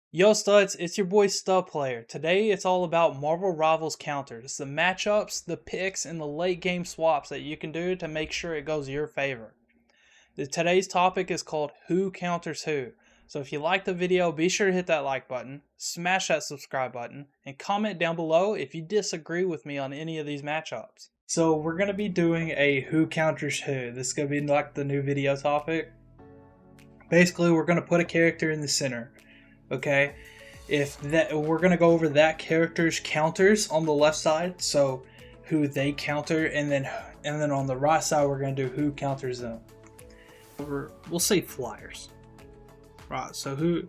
Yo studs, it's your boy Stud Player. Today it's all about Marvel Rivals counters, the matchups, the picks, and the late game swaps that you can do to make sure it goes your favor. Today's topic is called Who Counters Who. So if you like the video, be sure to hit that like button, smash that subscribe button, and comment down below if you disagree with me on any of these matchups. So we're going to be doing a Who Counters Who. This is going to be like the new video topic. Basically, we're going to put a character in the center. Okay, if that we're gonna go over that character's counters on the left side, so who they counter, and then on the right side we're gonna do who counters them. We'll say flyers, right? So who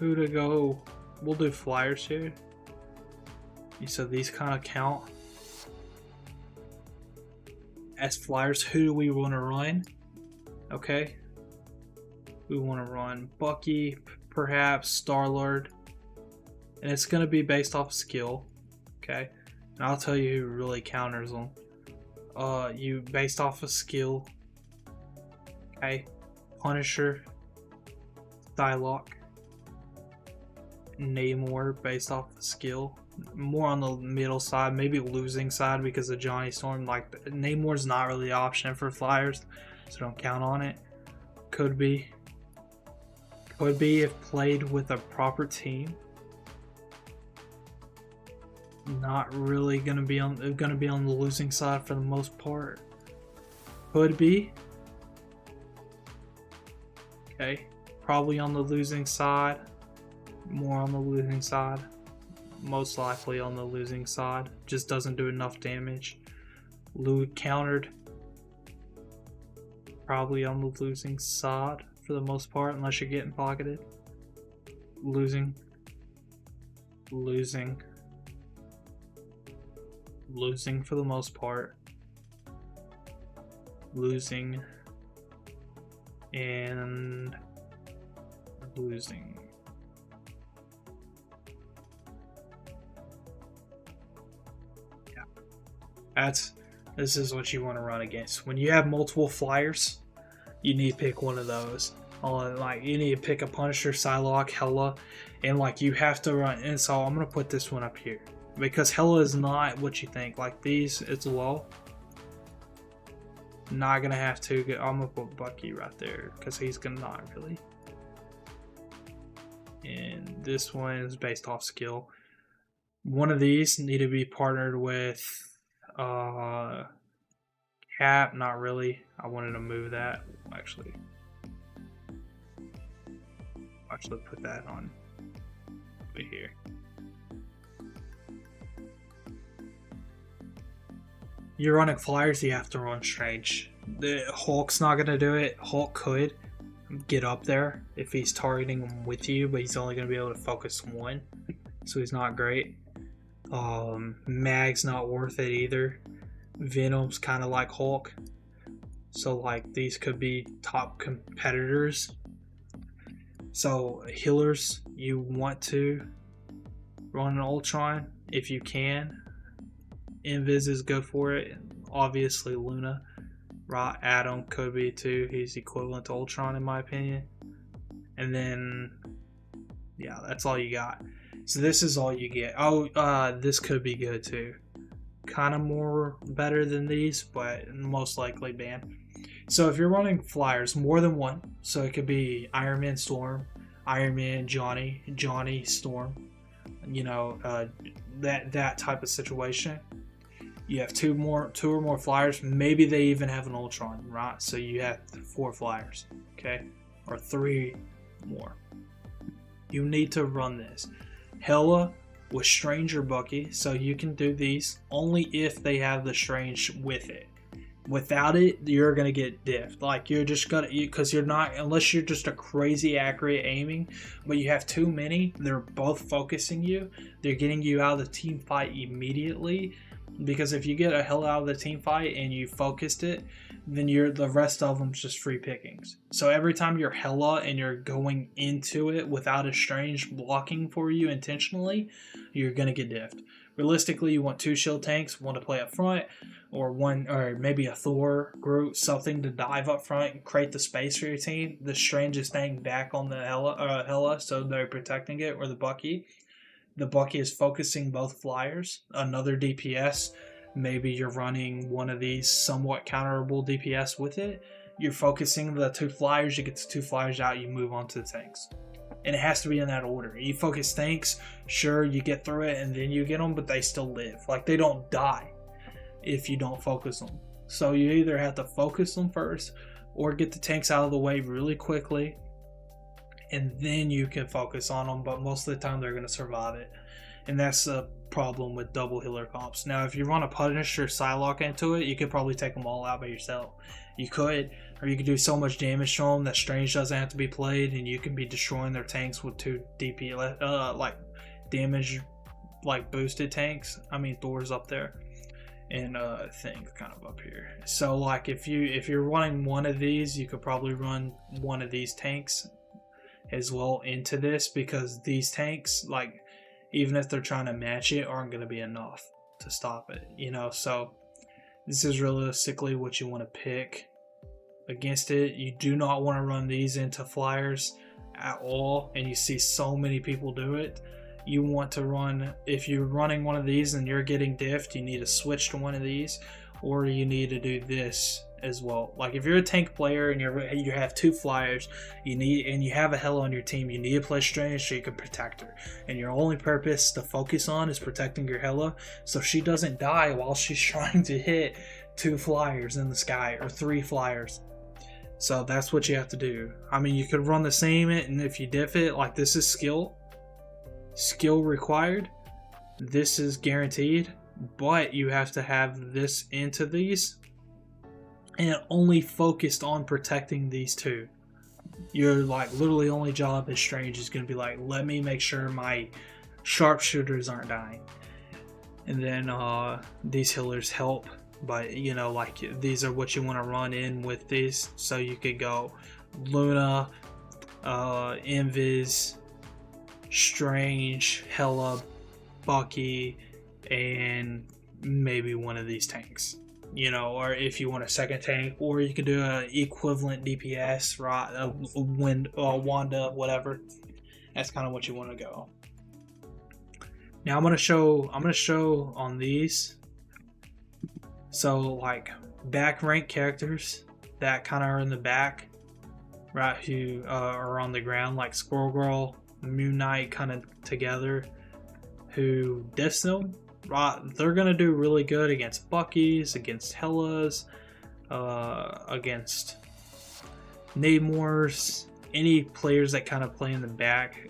to go? We'll do flyers here. So these kind of count as flyers. Who do we want to run? Okay, we want to run Bucky. Perhaps Star-Lord, and it's going to be based off skill, okay? And I'll tell you who really counters them. You based off of skill, okay? Punisher, Psylocke, Namor based off of skill. More on the middle side, maybe losing side because of Johnny Storm. Like Namor's not really an option for flyers, so don't count on it. Could be if played with a proper team. Not really gonna be on the losing side for the most part. Could be. Okay, probably on the losing side. More on the losing side. Most likely on the losing side. Just doesn't do enough damage. Lou countered. Probably on the losing side for the most part, unless you're getting pocketed. Losing for the most part. Losing and losing. Yeah, this is what you want to run against. When you have multiple flyers, you need to pick one of those. Like you need to pick a Punisher, Psylocke, Hela, and like you have to run. And so I'm gonna put this one up here because Hela is not what you think. Like these, it's low. Not gonna have to. I'm gonna put Bucky right there because he's gonna not really. And this one is based off skill. One of these need to be partnered with Cap. Not really. I wanted to move that actually put that on over here. You're running flyers, you have to run Strange. The Hulk's not gonna do it. Hulk could get up there if he's targeting him with you, but he's only gonna be able to focus one, so he's not great. Mag's not worth it either. Venom's kind of like Hulk, so like these could be top competitors. So healers, you want to run an Ultron if you can. Invis is good for it. Obviously Luna, right? Adam could be too. He's equivalent to Ultron in my opinion. And then yeah, that's all you got. So this is all you get. This could be good too. Kind of more better than these, but most likely banned. So if you're running flyers, more than one, so it could be Iron Man Storm, Iron Man Johnny Storm, you know, that type of situation. You have two or more flyers. Maybe they even have an Ultron, right? So you have 4 flyers, okay, or 3 more. You need to run this. Hela with Strange or Bucky, so you can do these only if they have the Strange with it. Without it, you're gonna get diffed. Like you're just gonna, because you're not, unless you're just a crazy accurate aiming, but you have too many. They're both focusing you. They're getting you out of the team fight immediately. because if you get a hell out of the team fight and you focused it, then the rest of them just free pickings. So every time you're hella and you're going into it without a strange blocking for you intentionally, you're gonna get diffed. Realistically, you want 2 shield tanks, one to play up front, or maybe a Thor group, something to dive up front and create the space for your team. The Strange is staying back on the hella, so they're protecting it, or the Bucky. The Bucky is focusing both flyers. Another DPS, maybe you're running one of these somewhat counterable DPS with it. You're focusing the 2 flyers, you get the 2 flyers out, you move on to the tanks. And it has to be in that order. You focus tanks, sure, you get through it and then you get them, but they still live. Like, they don't die if you don't focus them. So you either have to focus them first or get the tanks out of the way really quickly, and then you can focus on them, but most of the time they're going to survive it. And that's a problem with double healer comps. Now, if you run a Punisher Psylocke into it, you could probably take them all out by yourself. You could, or you could do so much damage to them that Strange doesn't have to be played, and you can be destroying their tanks with 2 DPS, like damage, like boosted tanks. I mean, Thor's up there, and things kind of up here. So, like, if you're running one of these, you could probably run one of these tanks as well into this, because these tanks, like, even if they're trying to match it, aren't going to be enough to stop it, you know. So this is realistically what you want to pick against it. You do not want to run these into flyers at all, and you see so many people do it. You want to run, if you're running one of these and you're getting diffed, you need to switch to one of these, or you need to do this as well. Like, if you're a tank player and you have 2 flyers, and you have a hella on your team, you need to play Strange so you can protect her, and your only purpose to focus on is protecting your hella so she doesn't die while she's trying to hit 2 flyers in the sky, or 3 flyers. So that's what you have to do. I mean, you could run the same, and if you diff it, like, this is skill required, this is guaranteed, but you have to have this into these and only focused on protecting these 2. Your, like, literally only job as Strange is going to be like, let me make sure my sharpshooters aren't dying. And then these healers help, but, you know, like, these are what you want to run in with these. So you could go Luna, Invis, Strange, Hella, Bucky, and maybe one of these tanks. You know, or if you want a second tank, or you could do an equivalent DPS, right? Wanda, whatever. That's kind of what you want to go. Now I'm gonna show on these. So, like, back rank characters that kind of are in the back, right? Who are on the ground, like Squirrel Girl, Moon Knight, kind of together. Who diss them. Right, they're gonna do really good against Buckies, against Hellas, against Namors, any players that kind of play in the back.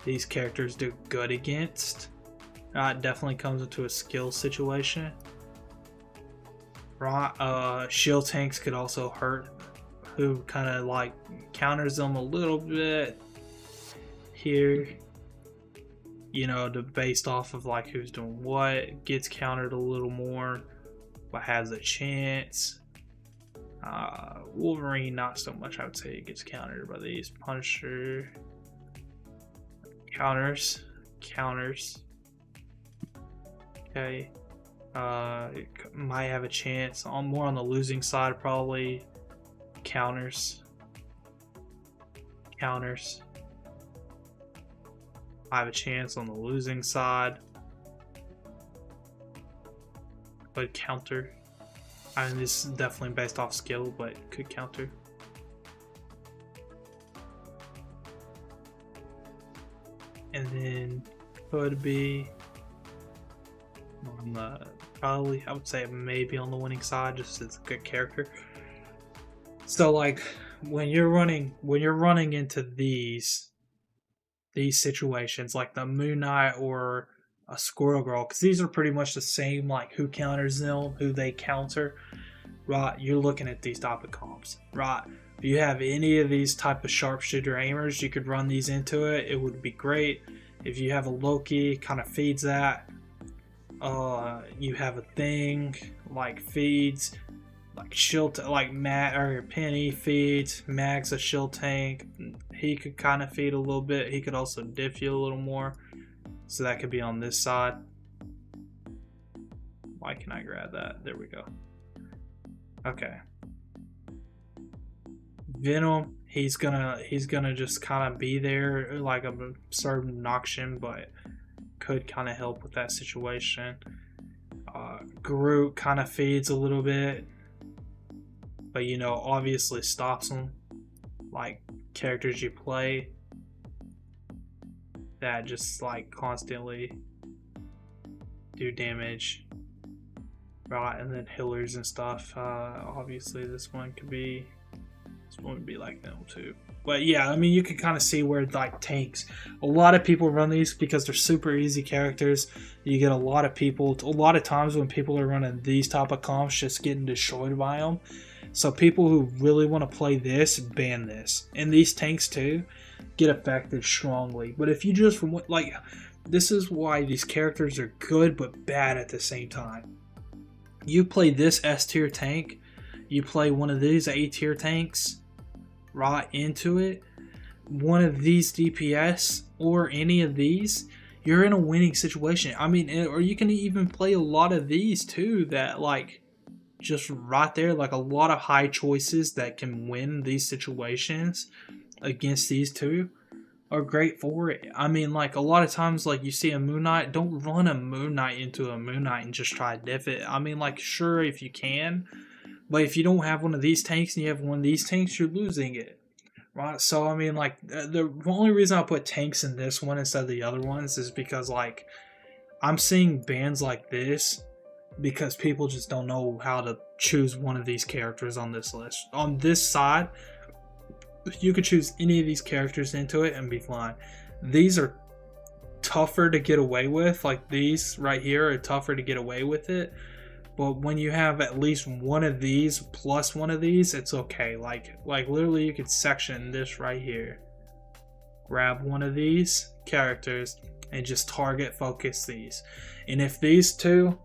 These characters do good against. It definitely comes into a skill situation. Right, shield tanks could also hurt, who kind of like counters them a little bit here. You know, based off of like who's doing what, gets countered a little more, but has a chance. Wolverine, not so much. I would say it gets countered by these. Punisher, counters. Okay, it might have a chance. More on the losing side, probably. Counters. I have a chance on the losing side, but counter. I mean, this is definitely based off skill, but could counter. And then could be on the, probably, I would say maybe on the winning side, just as a good character. So, like, when you're running into these situations, like the Moon Knight or a Squirrel Girl, because these are pretty much the same, like who counters them, who they counter, right? You're looking at these type of comps, right? If you have any of these type of sharpshooter aimers, you could run these into it. It would be great. If you have a Loki, kind of feeds that. You have a thing like feeds, like shield, like Matt or Penny feeds. Mag's a shield tank. He could kind of feed a little bit. He could also diff you a little more, so that could be on this side. Why can I grab that? There we go. Okay. Venom, he's gonna just kind of be there, like a certain Noxian, but could kind of help with that situation. Groot kind of feeds a little bit, but you know, obviously stops them. Like characters you play that just like constantly do damage, right? And then healers and stuff. Obviously, this one would be like them too. But yeah, I mean, you can kind of see where like tanks. A lot of people run these because they're super easy characters. You get a lot of people. A lot of times when people are running these type of comps, just getting destroyed by them. So people who really want to play this, ban this. And these tanks too get affected strongly. But if you just like, this is why these characters are good but bad at the same time. You play this S tier tank, you play one of these A tier tanks right into it, one of these DPS or any of these, you're in a winning situation. I mean, or you can even play a lot of these too that like just right there, like a lot of high choices that can win these situations against these two are great for it. I mean, like a lot of times, like you see a Moon Knight, don't run a Moon Knight into a Moon Knight and just try to diff it. I mean, like sure if you can, but if you don't have one of these tanks and you have one of these tanks, you're losing it, right? So I mean, like the only reason I put tanks in this one instead of the other ones is because like I'm seeing bans like this because people just don't know how to choose one of these characters on this list. On this side, you could choose any of these characters into it and be fine. These are tougher to get away with. Like these right here are tougher to get away with it. But when you have at least one of these plus one of these, it's okay. Like literally you could section this right here. Grab one of these characters and just target focus these. And if these two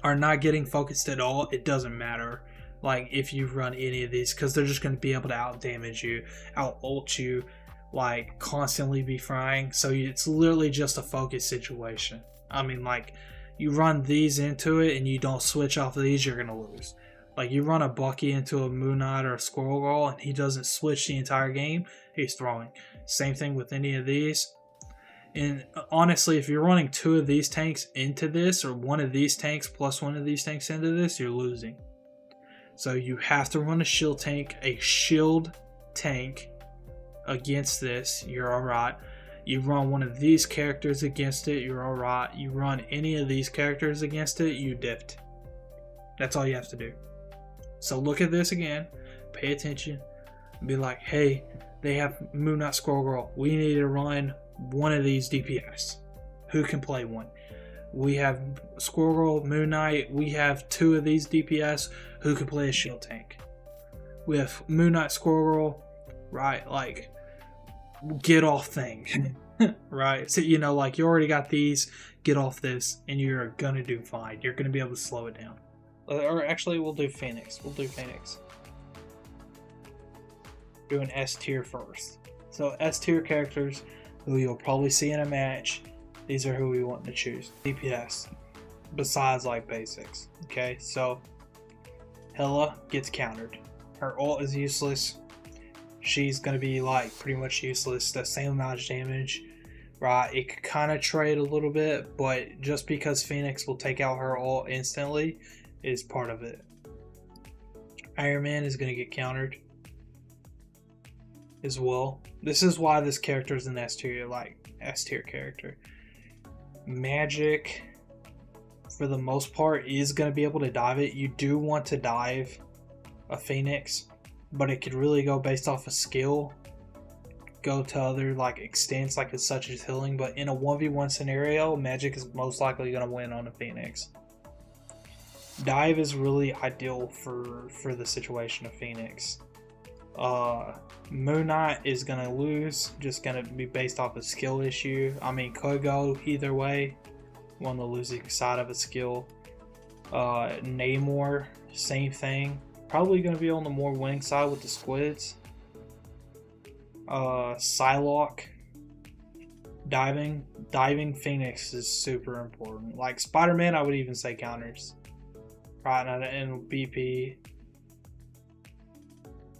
are not getting focused at all, it doesn't matter. Like if you run any of these, because they're just going to be able to out damage you, out ult you, like constantly be frying. So it's literally just a focus situation. I mean, like you run these into it and you don't switch off of these, you're going to lose. Like you run a Bucky into a Moon Knight or a Squirrel Girl and he doesn't switch the entire game, he's throwing. Same thing with any of these. And honestly, if you're running two of these tanks into this, or one of these tanks plus one of these tanks into this, you're losing. So you have to run a shield tank against this, you're alright. You run one of these characters against it, you're alright. You run any of these characters against it, you dipped. That's all you have to do. So look at this again, pay attention, and be like, hey, they have Moon Knight Squirrel Girl. We need to run one of these DPS. Who can play one? We have Squirrel Girl, Moon Knight. We have two of these DPS. Who can play a shield tank? We have Moon Knight, Squirrel Girl, right? Like, get off thing, right? So, you know, like you already got these, get off this, and you're gonna do fine. You're gonna be able to slow it down. Or actually, we'll do Phoenix. Do an S tier first. So S tier characters who you'll probably see in a match. These are who we want to choose. DPS. Besides like basics. Okay, so Hela gets countered. Her ult is useless. She's gonna be like pretty much useless. The same amount of damage. Right? It could kind of trade a little bit, but just because Phoenix will take out her ult instantly is part of it. Iron Man is gonna get countered as well. This is why this character is an S tier, like S tier character. Magik, for the most part, is going to be able to dive it. You do want to dive a Phoenix, but it could really go based off of skill. Go to other like extents, like such as healing. But in a 1v1 scenario, Magik is most likely going to win on a Phoenix. Dive is really ideal for the situation of Phoenix. Moon Knight is going to lose, just going to be based off a skill issue. I mean, could go either way. on the losing side of a skill. Namor, same thing. Probably going to be on the more winning side with the squids. Psylocke, diving Phoenix is super important. Like Spider-Man, I would even say counters. Right, and BP.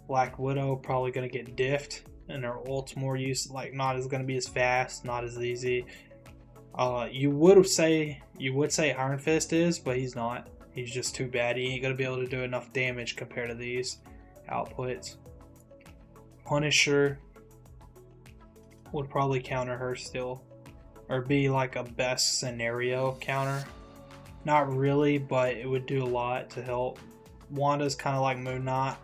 Black Widow probably going to get diffed, and her ult's more use, like not as going to be as fast, not as easy. You would say Iron Fist is, but he's not. He's just too bad. He ain't going to be able to do enough damage compared to these outputs. Punisher would probably counter her still, or be like a best scenario counter. Not really, but it would do a lot to help. Wanda's kind of like Moon Knight.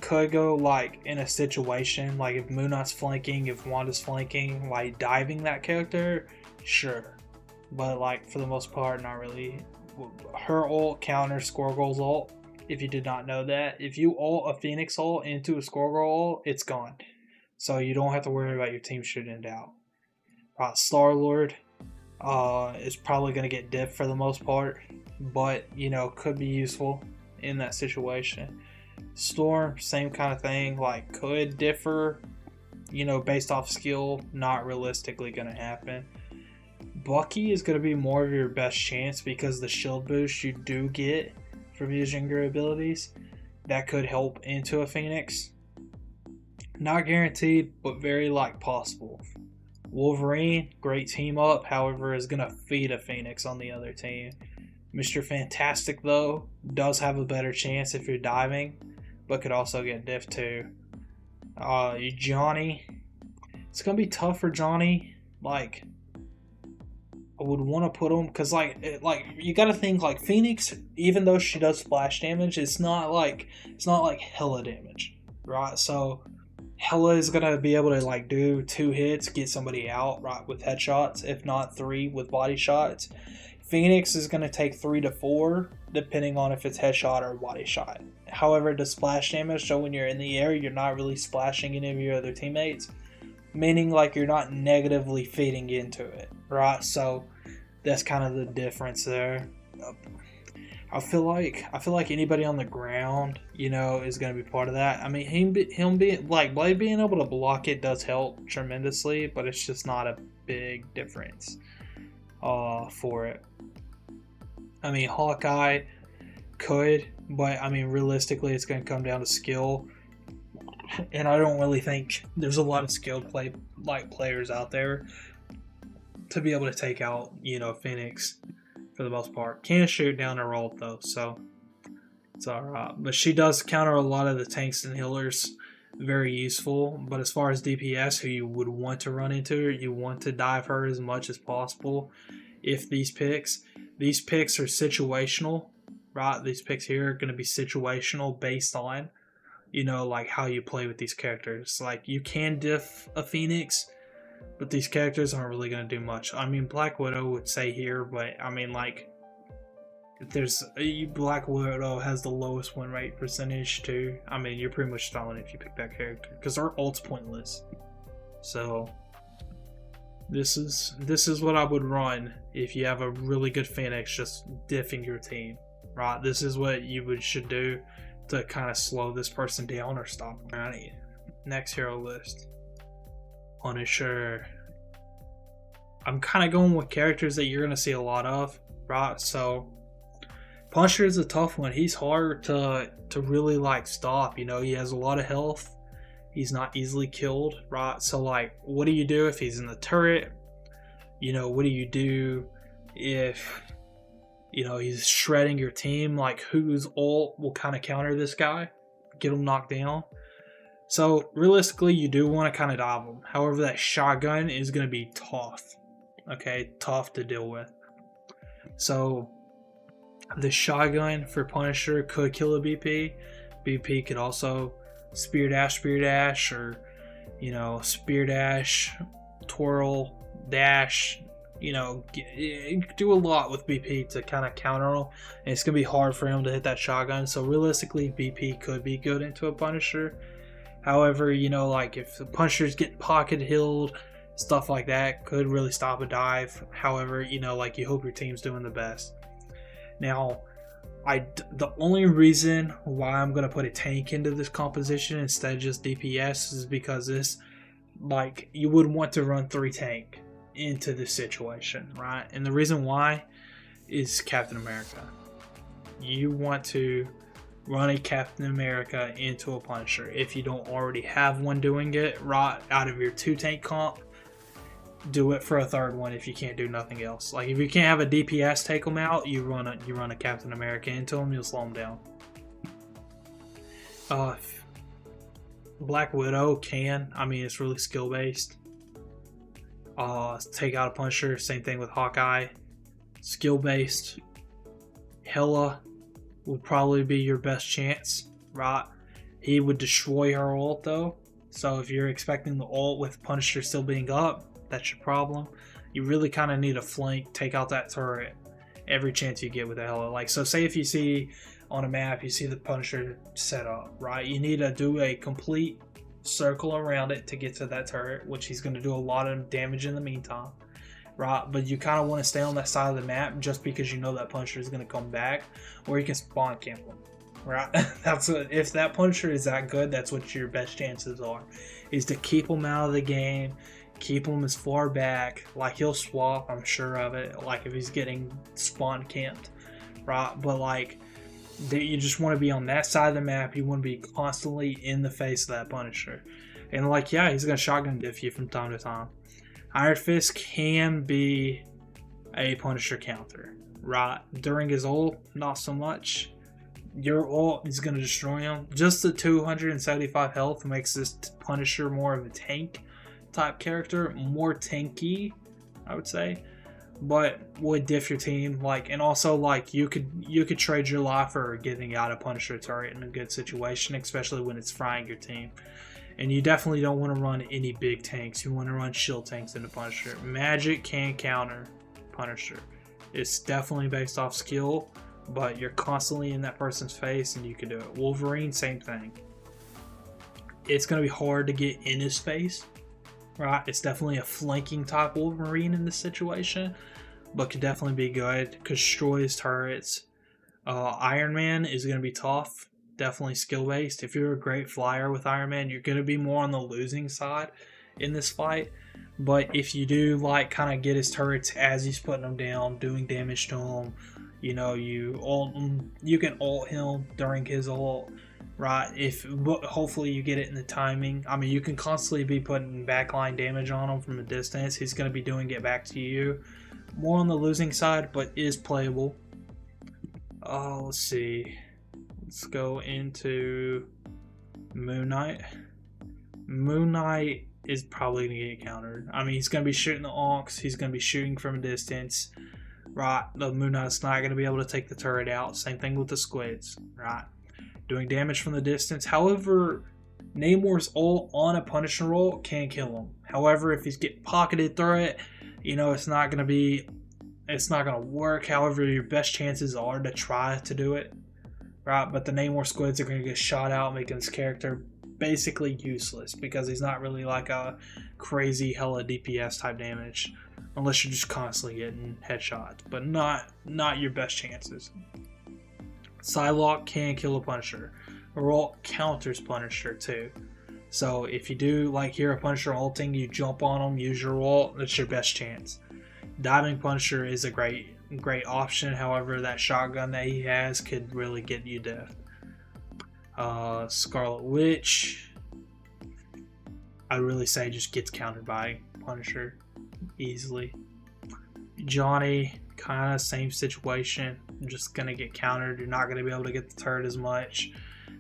Could go like in a situation like if Moon Knight's flanking, if Wanda's flanking, like diving that character, sure. But like for the most part, not really. Her ult counters Squirrel Girl's ult. If you did not know that, if you ult a Phoenix ult into a Squirrel Girl ult, it's gone. So you don't have to worry about your team shooting it out. Star-Lord is probably going to get dipped for the most part, but you know, could be useful in that situation. Storm, same kind of thing, like could differ, you know, based off skill, not realistically going to happen. Bucky is going to be more of your best chance because the shield boost you do get from using your abilities, that could help into a Phoenix. Not guaranteed, but very like possible. Wolverine, great team up, however, is going to feed a Phoenix on the other team. Mr. Fantastic, though, does have a better chance if you're diving, but could also get diff too. Johnny, it's going to be tough for Johnny. Like, I would want to put him, because like you got to think, like, Phoenix, even though she does splash damage, it's not like hella damage, right? So Hella is going to be able to like do 2 hits, get somebody out, right, with headshots, if not 3 with body shots. Phoenix is going to take 3 to 4, depending on if it's headshot or body shot. However, the splash damage, so when you're in the air, you're not really splashing any of your other teammates, meaning like you're not negatively feeding into it, right? So that's kind of the difference there. I feel like anybody on the ground, you know, is going to be part of that. I mean, him being like Blade being able to block it does help tremendously, but it's just not a big difference for it. I mean, Hawkeye could, but I mean, realistically, it's going to come down to skill, and I don't really think there's a lot of skilled players out there to be able to take out, you know, Phoenix. For the most part, can shoot down her ult though, so it's alright. But she does counter a lot of the tanks and healers, very useful. But as far as DPS, who you would want to run into, you want to dive her as much as possible. If these picks are situational, right? These picks here are going to be situational based on, you know, like how you play with these characters. Like you can diff a Phoenix, but these characters aren't really going to do much. I mean, Black Widow would say here, but I mean, like, Black Widow has the lowest win rate percentage too. I mean, you're pretty much stalling if you pick that character because her ult's pointless. So this is what I would run if you have a really good Phoenix, just diffing your team, right? This is what you should do to kind of slow this person down or stop them around you. Next hero list. Punisher. I'm kind of going with characters that you're going to see a lot of, right? So Punisher is a tough one. He's hard to really like stop, you know. He has a lot of health. He's not easily killed, right? So like, what do you do if he's in the turret? You know, what do you do if, you know, he's shredding your team? Like, whose ult will kind of counter this guy, get him knocked down? So realistically, you do want to kind of dive him. However, that shotgun is going to be tough. Okay, tough to deal with. So the shotgun for Punisher could kill a BP. BP could also spear dash, or, you know, spear dash, twirl, dash. You know, do a lot with BP to kind of counter him, and it's going to be hard for him to hit that shotgun. So realistically, BP could be good into a Punisher. However, you know, like if the Punisher's getting pocket healed, stuff like that could really stop a dive. However, you know, like, you hope your team's doing the best. Now, the only reason why I'm going to put a tank into this composition instead of just DPS is because this, like, you would want to run 3 tank into this situation, right? And the reason why is Captain America. You want to run a Captain America into a Punisher if you don't already have one doing it, right? Out of your 2 tank comp, do it for a 3rd one if you can't do nothing else. Like, if you can't have a DPS take them out, you run a Captain America into them, you'll slow them down. Black Widow can, I mean, it's really skill based. Take out a Punisher, same thing with Hawkeye, skill based. Hela would probably be your best chance, right? He would destroy her ult though, so if you're expecting the ult with Punisher still being up, that's your problem. You really kind of need a flank, take out that turret every chance you get with the Hela. Like, so say if you see on a map, you see the Punisher set up, right? You need to do a complete circle around it to get to that turret, which he's going to do a lot of damage in the meantime, right? But you kind of want to stay on that side of the map just because you know that Punisher is going to come back, or you can spawn camp him, right? That's what, if that Punisher is that good, that's what your best chances are, is to keep him out of the game, keep him as far back. Like, he'll swap, I'm sure of it, like if he's getting spawn camped, right? But like, you just want to be on that side of the map. You want to be constantly in the face of that Punisher, and like, yeah, he's gonna shotgun diff you from time to time. Iron Fist can be a Punisher counter, right? During his ult, not so much. Your ult is going to destroy him. Just the 275 health makes this Punisher more of a tank type character, more tanky, I would say, but would diff your team. Like, and also, like, you could trade your life for getting out a Punisher turret in a good situation, especially when it's frying your team. And you definitely don't want to run any big tanks. You want to run shield tanks into Punisher. Magik can counter Punisher. It's definitely based off skill, but you're constantly in that person's face and you can do it. Wolverine, same thing. It's going to be hard to get in his face, right? It's definitely a flanking type Wolverine in this situation, but could definitely be good. Destroys turrets. Iron Man is going to be tough. Definitely skill based. If you're a great flyer with Iron Man, you're going to be more on the losing side in this fight. But if you do, like, kind of get his turrets as he's putting them down, doing damage to him, you know, you can ult him during his ult, right? Hopefully you get it in the timing. I mean, you can constantly be putting backline damage on him from a distance. He's going to be doing it back to you. More on the losing side, but is playable. Let's see. Let's go into Moon Knight. Moon Knight is probably going to get countered. I mean, he's going to be shooting the onks. He's going to be shooting from a distance. Right? The Moon Knight's not going to be able to take the turret out. Same thing with the squids. Right? Doing damage from the distance. However, Namor's ult on a Punisher roll can kill him. However, if he's getting pocketed through it, you know, it's not going to work. However, your best chances are to try to do it. Right, but the Namor squids are going to get shot out, making this character basically useless because he's not really like a crazy hella DPS type damage, unless you're just constantly getting headshots, but not your best chances. Psylocke can kill a Punisher. Ult counters Punisher too. So if you do like hear a Punisher ulting, you jump on him, use your ult, that's your best chance. Diving Punisher is a great option. However, that shotgun that he has could really get you death. Scarlet Witch, I'd really say just gets countered by Punisher easily. Johnny, kind of same situation, just gonna get countered. You're not gonna be able to get the turret as much.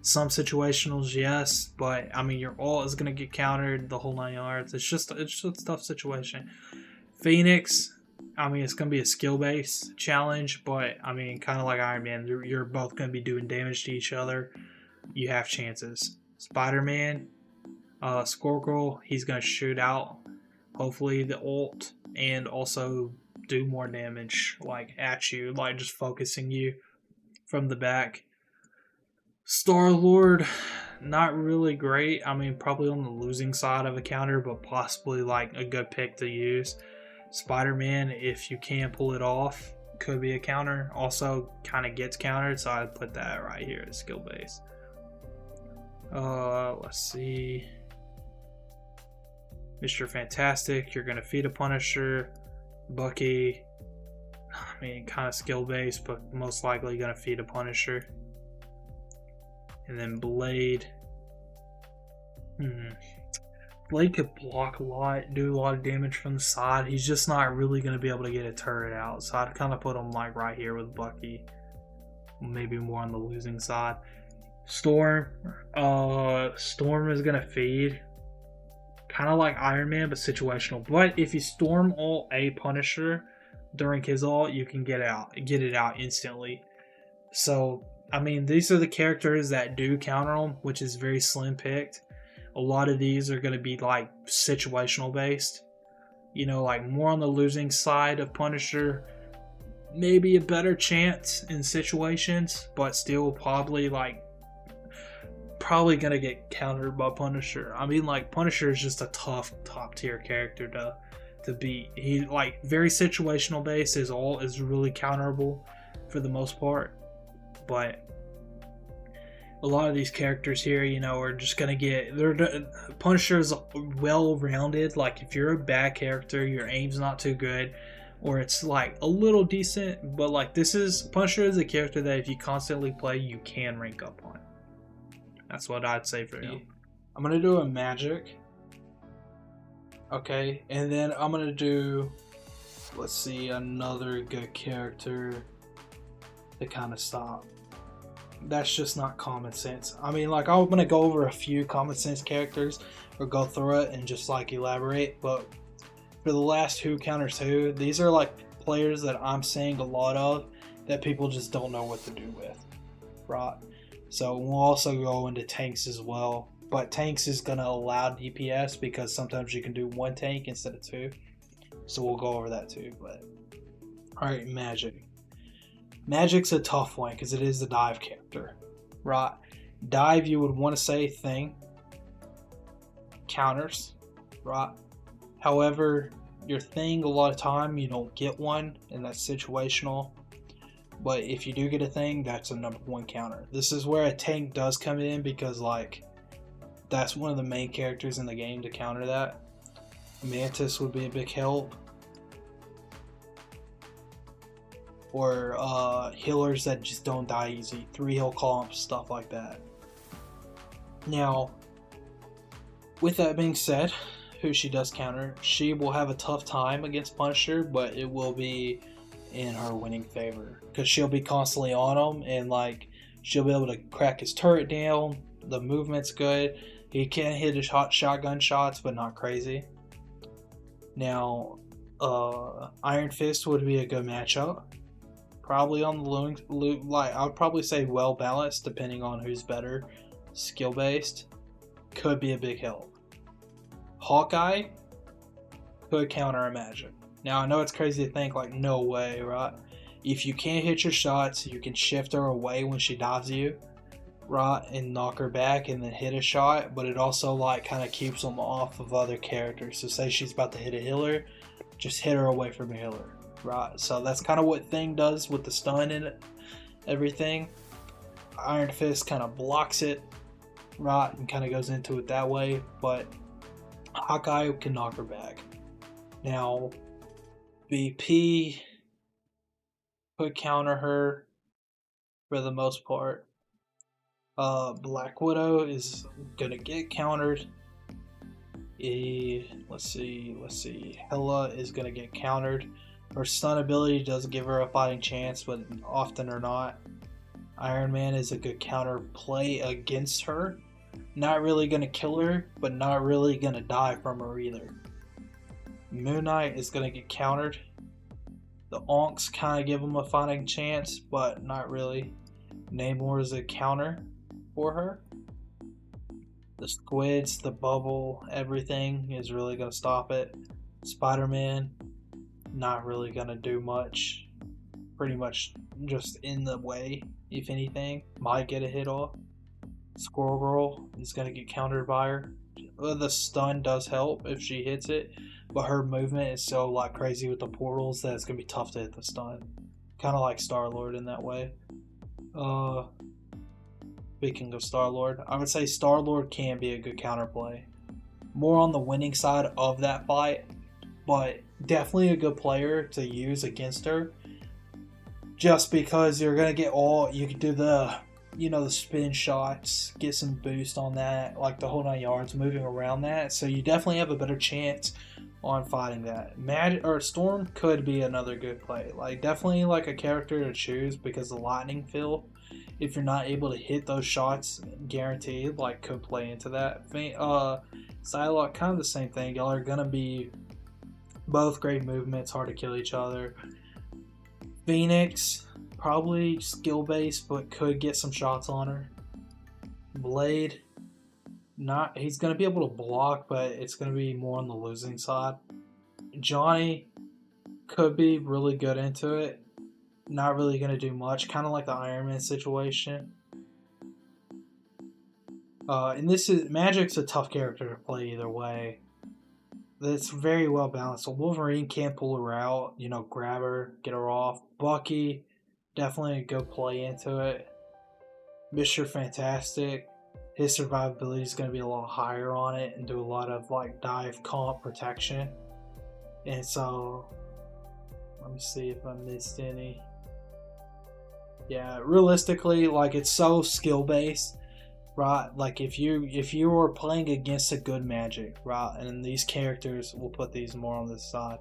Some situationals, yes, but I mean, your ult is gonna get countered the whole 9 yards. It's just a tough situation. Phoenix, I mean, it's going to be a skill-based challenge, but, I mean, kind of like Iron Man, you're both going to be doing damage to each other. You have chances. Spider-Man, Squirrel Girl, he's going to shoot out, hopefully, the ult, and also do more damage, like, at you, like, just focusing you from the back. Star-Lord, not really great. I mean, probably on the losing side of a counter, but possibly like a good pick to use. Spider-Man, if you can pull it off, could be a counter. Also, kind of gets countered, so I'd put that right here as skill base. Let's see. Mr. Fantastic, you're gonna feed a Punisher. Bucky, I mean, kind of skill based, but most likely gonna feed a Punisher. And then Blade. Blade could block a lot, do a lot of damage from the side. He's just not really going to be able to get a turret out. So I'd kind of put him like right here with Bucky. Maybe more on the losing side. Storm. Storm is going to feed. Kind of like Iron Man, but situational. But if you storm ult a Punisher during his ult, you can get it out instantly. So, I mean, these are the characters that do counter them, which is very slim picked. A lot of these are going to be like situational based, you know, like more on the losing side of Punisher, maybe a better chance in situations, but still probably going to get countered by Punisher. I mean, like, Punisher is just a tough top tier character to beat. He like very situational based. His ult is really counterable for the most part, but a lot of these characters here, you know, are just gonna get. Punisher's well-rounded. Like, if you're a bad character, your aim's not too good, or it's like a little decent, but like Punisher is a character that if you constantly play, you can rank up on. That's what I'd say for you. I'm gonna do a Magik. Okay, and then I'm gonna do, let's see, another good character to kind of stop. That's just not common sense. I mean, like, I'm gonna go over a few common sense characters or go through it and just like elaborate, but for the last who counters who, these are like players that I'm seeing a lot of that people just don't know what to do with, right? So we'll also go into tanks as well, but tanks is gonna allow DPS because sometimes you can do one tank instead of two, so we'll go over that too. But all right, Magik. Magik's a tough one because it is the dive character, right? Dive, you would want to say thing, counters, right? However, your thing, a lot of time you don't get one, and that's situational. But if you do get a thing, that's a #1 counter. This is where a tank does come in because, like, that's one of the main characters in the game to counter that. Mantis would be a big help. Or healers that just don't die easy, 3 heal comps, stuff like that. Now, with that being said, who she does counter, she will have a tough time against Punisher, but it will be in her winning favor because she'll be constantly on him, and like she'll be able to crack his turret down. The movement's good. He can hit his shotgun shots, but not crazy. Now, Iron Fist would be a good matchup. Probably on the like, I would probably say well balanced, depending on who's better, skill based. Could be a big help. Hawkeye could counter a Magik. Now I know it's crazy to think like no way, right? If you can't hit your shots, you can shift her away when she dives you, right, and knock her back and then hit a shot. But it also like kind of keeps them off of other characters. So say she's about to hit a healer, just hit her away from a healer. Right, so that's kind of what Thing does with the stun and everything. Iron Fist kind of blocks it, right, and kind of goes into it that way, but Hawkeye can knock her back. Now, BP could counter her for the most part. Black Widow is gonna get countered. Let's see. Hela is gonna get countered. Her stun ability does give her a fighting chance, but often or not. Iron Man is a good counter play against her. Not really going to kill her, but not really going to die from her either. Moon Knight is going to get countered. The Onks kind of give him a fighting chance, but not really. Namor is a counter for her. The squids, the bubble, everything is really going to stop it. Spider-Man, not really gonna do much. Pretty much just in the way, if anything. Might get a hit off. Squirrel Girl is going to get countered by her. The stun does help if she hits it, but her movement is so like crazy with the portals that it's going to be tough to hit the stun. Kind of like Star-Lord in that way. Speaking of Star-Lord, I would say Star-Lord can be a good counterplay. More on the winning side of that fight, but definitely a good player to use against her. Just because you're going to get you can do the spin shots, get some boost on that, like the whole 9 yards, moving around that. So you definitely have a better chance on fighting that. Storm could be another good play. Like definitely like a character to choose because the lightning field, if you're not able to hit those shots, guaranteed, like could play into that. Psylocke, kind of the same thing. Y'all are gonna be both great movements, hard to kill each other. Phoenix, probably skill based, but could get some shots on her. Blade, he's gonna be able to block, but it's gonna be more on the losing side. Johnny could be really good into it. Not really gonna do much, kind of like the Iron Man situation. And Magik's a tough character to play either way. It's very well balanced. So Wolverine can't pull her out, grab her, get her off. Bucky, definitely a good play into it. Mr. Fantastic, his survivability is going to be a lot higher on it and do a lot of like dive comp protection. And so, let me see if I missed any. Yeah, realistically, like it's so skill based, right? Like if you were playing against a good Magik, right, and these characters, we'll put these more on this side.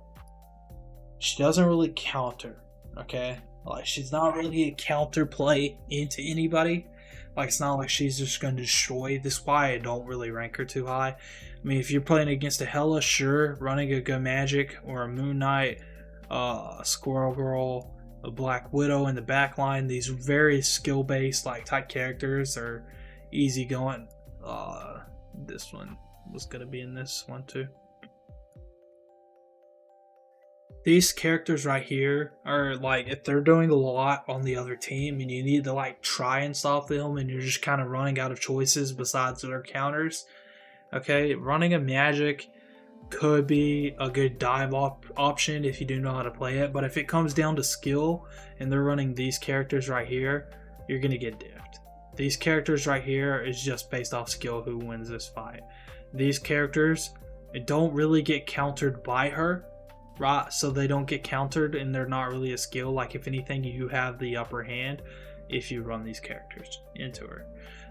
She doesn't really counter, okay? Like she's not really a counter play into anybody. Like it's not like she's just going to destroy. This is why I don't really rank her too high. I mean, if you're playing against a Hela, sure, running a good Magik or a Moon Knight, a Squirrel Girl, a Black Widow in the back line, these very skill-based like type characters are easy going. This one was going to be in this one too. These characters right here are like, if they're doing a lot on the other team and you need to like try and stop them and you're just kind of running out of choices besides their counters, okay, running a Magik could be a good dive option if you do know how to play it. But if it comes down to skill and they're running these characters right here, you're going to get diffed. These characters right here is just based off skill who wins this fight. These characters don't really get countered by her, right? So they don't get countered and they're not really a skill. Like if anything, you have the upper hand if you run these characters into her.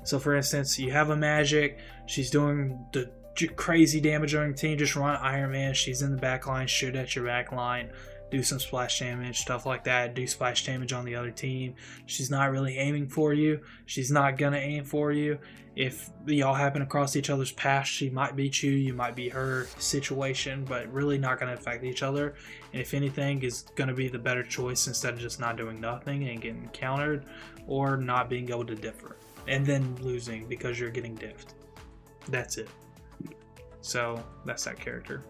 So for instance, you have a Magik, she's doing the crazy damage on your team, just run Iron Man, she's in the back line, shoot at your back line, do some splash damage, stuff like that, do splash damage on the other team. She's not really aiming for you, she's not gonna aim for you. If y'all happen to cross each other's path, she might beat you, you might beat her situation, but really not gonna affect each other. And if anything, is gonna be the better choice instead of just not doing nothing and getting countered or not being able to differ and then losing because you're getting diffed. That's it. So that's that character.